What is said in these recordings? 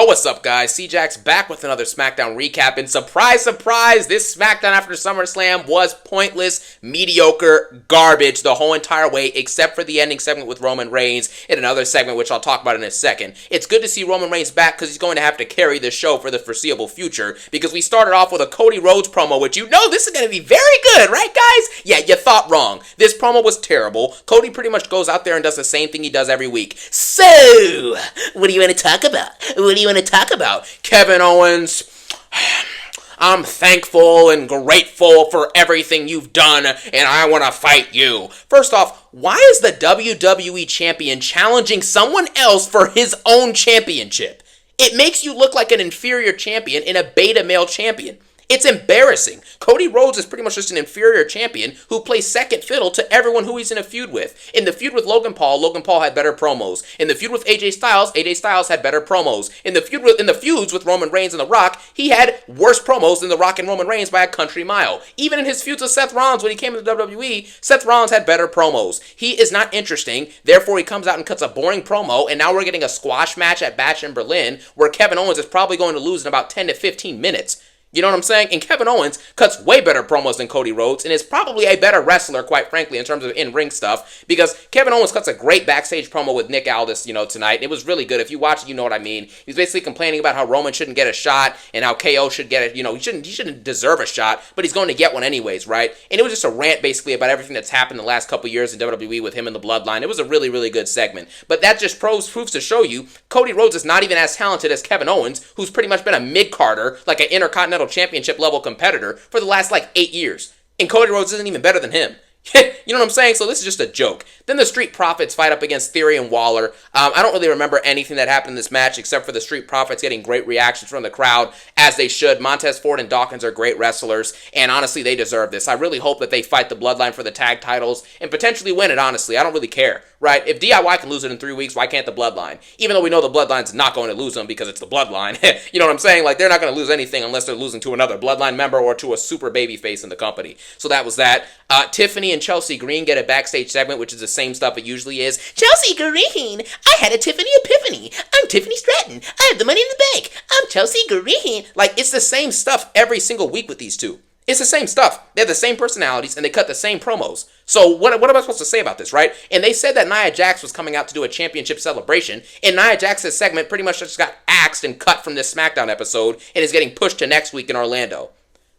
Yo, what's up, guys? C-Jack's back with another Smackdown recap, and surprise, surprise, this Smackdown after Summerslam was pointless, mediocre, garbage the whole entire way, except for the ending segment with Roman Reigns and another segment, which I'll talk about in a second. It's good to see Roman Reigns back because he's going to have to carry this show for the foreseeable future, because we started off with a Cody Rhodes promo, which you know this is going to be very good, right, guys? Yeah, you thought wrong. This promo was terrible. Cody pretty much goes out there and does the same thing he does every week. So, what do you want to talk about? What do you want to talk about? Kevin Owens, I'm thankful and grateful for everything you've done, and I want to fight you. First off, why is the WWE champion challenging someone else for his own championship? It makes you look like an inferior champion in a beta male champion. It's embarrassing. Cody Rhodes is pretty much just an inferior champion who plays second fiddle to everyone who he's in a feud with. In the feud with Logan Paul had better promos. In the feud with AJ Styles had better promos. In the feuds with Roman Reigns and The Rock, he had worse promos than The Rock and Roman Reigns by a country mile. Even in his feuds with Seth Rollins when he came to the WWE, Seth Rollins had better promos. He is not interesting, therefore he comes out and cuts a boring promo, and now we're getting a squash match at Bash in Berlin where Kevin Owens is probably going to lose in about 10 to 15 minutes. You know what I'm saying? And Kevin Owens cuts way better promos than Cody Rhodes and is probably a better wrestler, quite frankly, in terms of in-ring stuff, because Kevin Owens cuts a great backstage promo with Nick Aldis, tonight. It was really good. If you watch it, you know what I mean. He's basically complaining about how Roman shouldn't get a shot and how KO should get it. He shouldn't deserve a shot, but he's going to get one anyways, right? And it was just a rant basically about everything that's happened the last couple years in WWE with him and the Bloodline. It was a really, really good segment. But that just proves to show you Cody Rhodes is not even as talented as Kevin Owens, who's pretty much been a mid-carder, like an Intercontinental Championship level competitor for the last 8 years. And Cody Rhodes isn't even better than him. You know what I'm saying? So this is just a joke. Then the Street Profits fight up against Theory and Waller. I don't really remember anything that happened in this match except for the Street Profits getting great reactions from the crowd, as they should. Montez Ford and Dawkins are great wrestlers, and honestly, they deserve this. I really hope that they fight the Bloodline for the tag titles and potentially win it, honestly. I don't really care, right? If DIY can lose it in 3 weeks, why can't the Bloodline? Even though we know the Bloodline's not going to lose them because it's the Bloodline. You know what I'm saying? They're not going to lose anything unless they're losing to another Bloodline member or to a super babyface in the company. So that was that. Tiffany and Chelsea Green get a backstage segment, which is the same stuff it usually is. Chelsea Green, I had a Tiffany epiphany. I'm Tiffany Stratton. I have the money in the bank. I'm Chelsea Green. It's the same stuff every single week with these two. It's the same stuff. They have the same personalities, and they cut the same promos. So what am I supposed to say about this, right? And they said that Nia Jax was coming out to do a championship celebration, and Nia Jax's segment pretty much just got axed and cut from this Smackdown episode and is getting pushed to next week in Orlando.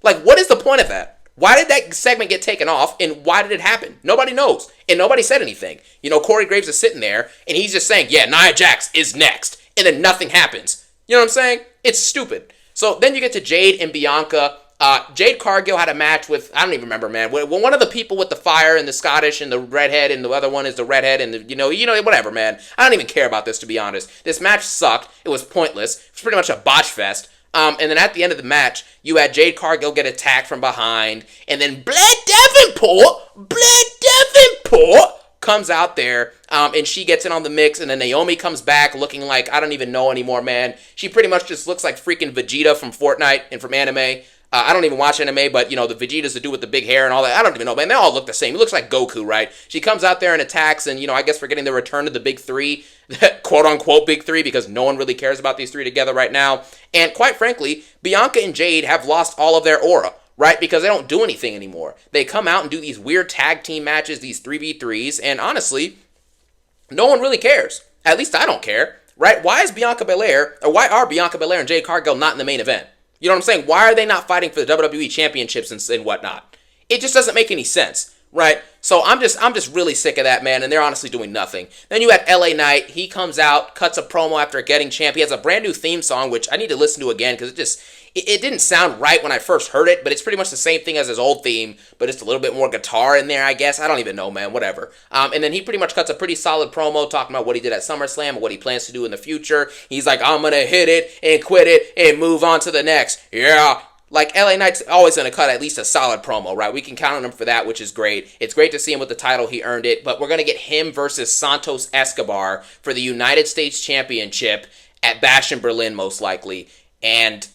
What is the point of that? Why did that segment get taken off, and why did it happen? Nobody knows, and nobody said anything. Corey Graves is sitting there, and he's just saying, yeah, Nia Jax is next, and then nothing happens. You know what I'm saying? It's stupid. So then you get to Jade and Bianca. Jade Cargill had a match with, I don't even remember, man. One of the people with the fire and the Scottish and the redhead, and the other one is the redhead, and whatever, man. I don't even care about this, to be honest. This match sucked. It was pointless. It was pretty much a botch fest. And then at the end of the match, you had Jade Cargill get attacked from behind, and then Bled Davenport comes out there, and she gets in on the mix, and then Naomi comes back looking like, I don't even know anymore, man. She pretty much just looks like freaking Vegeta from Fortnite and from anime. I don't even watch anime, but, the Vegetas, the dude with the big hair and all that, I don't even know, man. They all look the same. He looks like Goku, right? She comes out there and attacks, and, I guess we're getting the return of the big three, quote-unquote big three, because no one really cares about these three together right now. And quite frankly, Bianca and Jade have lost all of their aura, right? Because they don't do anything anymore. They come out and do these weird tag team matches, these 3v3s, and honestly, no one really cares. At least I don't care, right? Why are Bianca Belair and Jade Cargill not in the main event? You know what I'm saying? Why are they not fighting for the WWE championships and whatnot? It just doesn't make any sense, right? So I'm just really sick of that, man, and they're honestly doing nothing. Then you had LA Knight. He comes out, cuts a promo after getting champ. He has a brand new theme song, which I need to listen to again because it didn't sound right when I first heard it, but it's pretty much the same thing as his old theme, but just a little bit more guitar in there, I guess. I don't even know, man, whatever. And then he pretty much cuts a pretty solid promo talking about what he did at SummerSlam and what he plans to do in the future. He's like, I'm going to hit it and quit it and move on to the next. Yeah. LA Knight's always going to cut at least a solid promo, right? We can count on him for that, which is great. It's great to see him with the title. He earned it. But we're going to get him versus Santos Escobar for the United States Championship at Bash in Berlin, most likely. And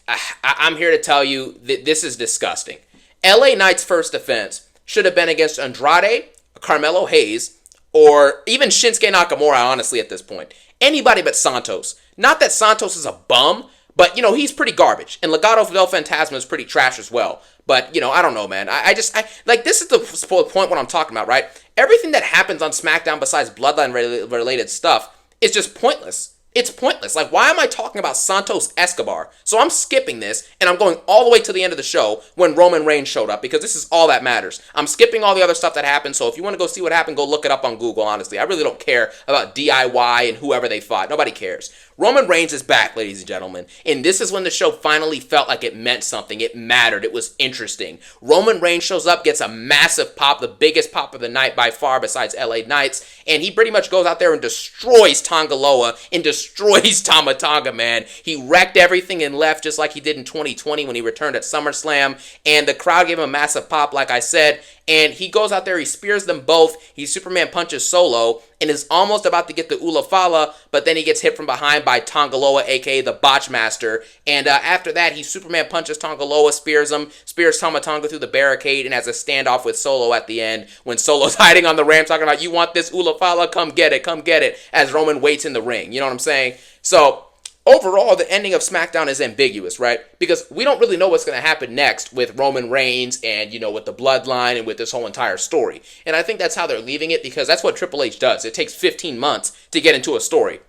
I'm here to tell you that this is disgusting. LA Knight's first defense should have been against Andrade, Carmelo Hayes, or even Shinsuke Nakamura, honestly, at this point. Anybody but Santos. Not that Santos is a bum, but, he's pretty garbage. And Legado del Fantasma is pretty trash as well. But, I don't know, man. I this is the point what I'm talking about, right? Everything that happens on SmackDown besides Bloodline-related stuff is just pointless. It's pointless. Like, why am I talking about Santos Escobar? So I'm skipping this, and I'm going all the way to the end of the show when Roman Reigns showed up, because this is all that matters. I'm skipping all the other stuff that happened, so if you want to go see what happened, go look it up on Google, honestly. I really don't care about DIY and whoever they fought. Nobody cares. Roman Reigns is back, ladies and gentlemen, and this is when the show finally felt like it meant something. It mattered. It was interesting. Roman Reigns shows up, gets a massive pop, the biggest pop of the night by far besides LA Knights, and he pretty much goes out there and destroys Tonga Loa and destroys Tama Tonga, man. He wrecked everything and left just like he did in 2020 when he returned at SummerSlam, and the crowd gave him a massive pop, like I said, and he goes out there, he spears them both, he Superman punches Solo, and is almost about to get the Ula Fala, but then he gets hit from behind by Tongaloa, aka the Botchmaster, and after that, he Superman punches Tongaloa, spears him, spears Tama Tonga through the barricade, and has a standoff with Solo at the end, when Solo's hiding on the ramp talking about, you want this Ula Fala? Come get it, as Roman waits in the ring, you know what I'm saying? So, overall, the ending of SmackDown is ambiguous, right? Because we don't really know what's going to happen next with Roman Reigns and, with the bloodline and with this whole entire story. And I think that's how they're leaving it, because that's what Triple H does. It takes 15 months to get into a story.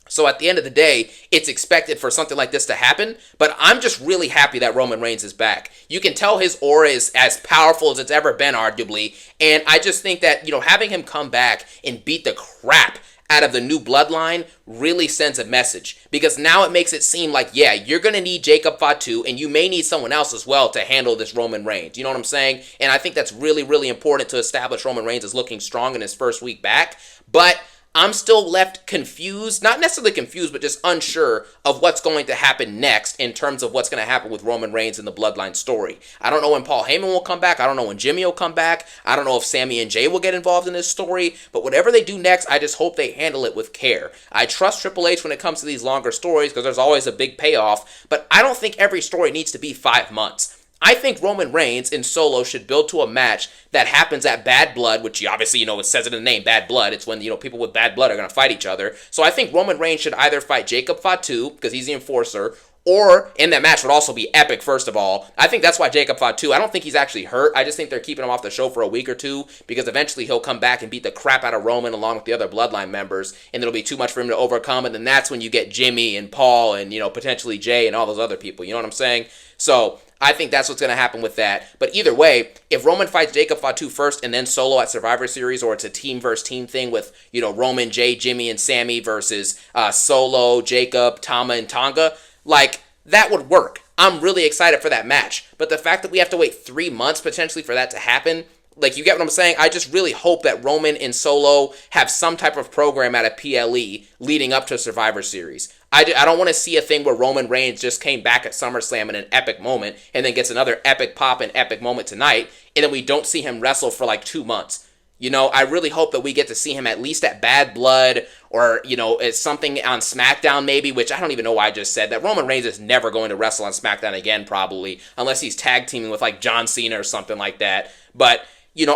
So at the end of the day, it's expected for something like this to happen, but I'm just really happy that Roman Reigns is back. You can tell his aura is as powerful as it's ever been, arguably, and I just think that, having him come back and beat the crap out of the new bloodline really sends a message, because now it makes it seem like, yeah, you're going to need Jacob Fatu, and you may need someone else as well to handle this Roman Reigns. You know what I'm saying? And I think that's really, really important to establish Roman Reigns as looking strong in his first week back. But I'm still left confused, not necessarily confused, but just unsure of what's going to happen next in terms of what's going to happen with Roman Reigns and the Bloodline story. I don't know when Paul Heyman will come back. I don't know when Jimmy will come back. I don't know if Sami and Jay will get involved in this story. But whatever they do next, I just hope they handle it with care. I trust Triple H when it comes to these longer stories because there's always a big payoff. But I don't think every story needs to be 5 months. I think Roman Reigns and Solo should build to a match that happens at Bad Blood, which obviously, it says it in the name, Bad Blood. It's when, people with bad blood are going to fight each other. So I think Roman Reigns should either fight Jacob Fatu, because he's the enforcer, or, and that match would also be epic, first of all. I think that's why Jacob Fatu, I don't think he's actually hurt. I just think they're keeping him off the show for a week or two, because eventually he'll come back and beat the crap out of Roman along with the other Bloodline members, and it'll be too much for him to overcome, and then that's when you get Jimmy and Paul and, potentially Jay and all those other people. You know what I'm saying? So I think that's what's going to happen with that. But either way, if Roman fights Jacob Fatu first and then Solo at Survivor Series, or it's a team versus team thing with, Roman, Jay, Jimmy, and Sammy versus Solo, Jacob, Tama, and Tonga, that would work. I'm really excited for that match. But the fact that we have to wait 3 months potentially for that to happen, you get what I'm saying? I just really hope that Roman and Solo have some type of program at a PLE leading up to Survivor Series. I don't want to see a thing where Roman Reigns just came back at SummerSlam in an epic moment and then gets another epic pop and epic moment tonight, and then we don't see him wrestle for 2 months. I really hope that we get to see him at least at Bad Blood, or, it's something on Smackdown maybe, which I don't even know why I just said that. Roman Reigns is never going to wrestle on Smackdown again, probably, unless he's tag teaming with John Cena or something like that. But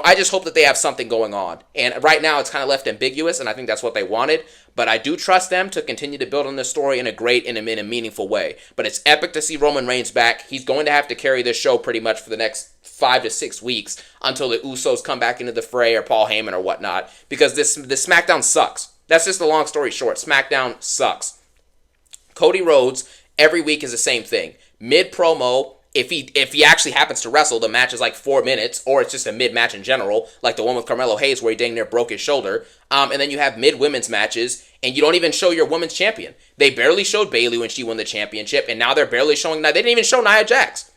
I just hope that they have something going on. And right now, it's kind of left ambiguous, and I think that's what they wanted. But I do trust them to continue to build on this story in a great and in a meaningful way. But it's epic to see Roman Reigns back. He's going to have to carry this show pretty much for the next 5 to 6 weeks until the Usos come back into the fray, or Paul Heyman or whatnot. Because this SmackDown sucks. That's just the long story short. SmackDown sucks. Cody Rhodes, every week is the same thing. Mid-promo, if he actually happens to wrestle, the match is 4 minutes, or it's just a mid-match in general, like the one with Carmelo Hayes where he dang near broke his shoulder. And then you have mid-women's matches, and you don't even show your women's champion. They barely showed Bayley when she won the championship, and now they're barely showing... They didn't even show Nia Jax.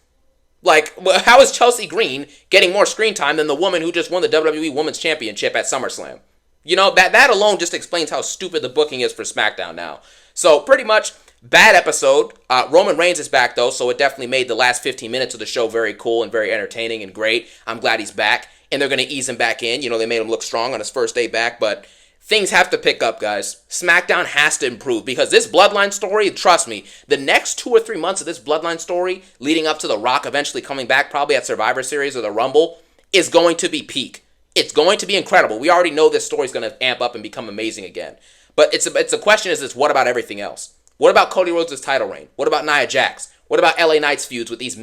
How is Chelsea Green getting more screen time than the woman who just won the WWE Women's Championship at SummerSlam? That alone just explains how stupid the booking is for SmackDown now. So, pretty much... Bad episode. Roman Reigns is back, though, so it definitely made the last 15 minutes of the show very cool and very entertaining and great. I'm glad he's back, and they're going to ease him back in. They made him look strong on his first day back, but things have to pick up, guys. SmackDown has to improve, because this Bloodline story, trust me, the next 2 or 3 months of this Bloodline story, leading up to The Rock eventually coming back, probably at Survivor Series or the Rumble, is going to be peak. It's going to be incredible. We already know this story's going to amp up and become amazing again. But it's a question is this, what about everything else? What about Cody Rhodes' title reign? What about Nia Jax? What about LA Knight's feuds with these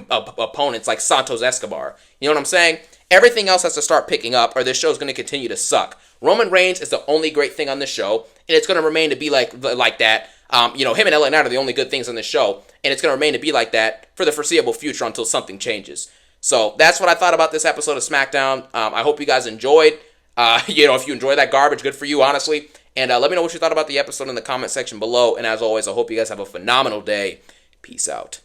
opponents like Santos Escobar? You know what I'm saying? Everything else has to start picking up or this show's going to continue to suck. Roman Reigns is the only great thing on this show, and it's going to remain to be like that. Him and LA Knight are the only good things on this show, and it's going to remain to be like that for the foreseeable future until something changes. So that's what I thought about this episode of SmackDown. I hope you guys enjoyed. If you enjoy that garbage, good for you, honestly. And let me know what you thought about the episode in the comment section below. And as always, I hope you guys have a phenomenal day. Peace out.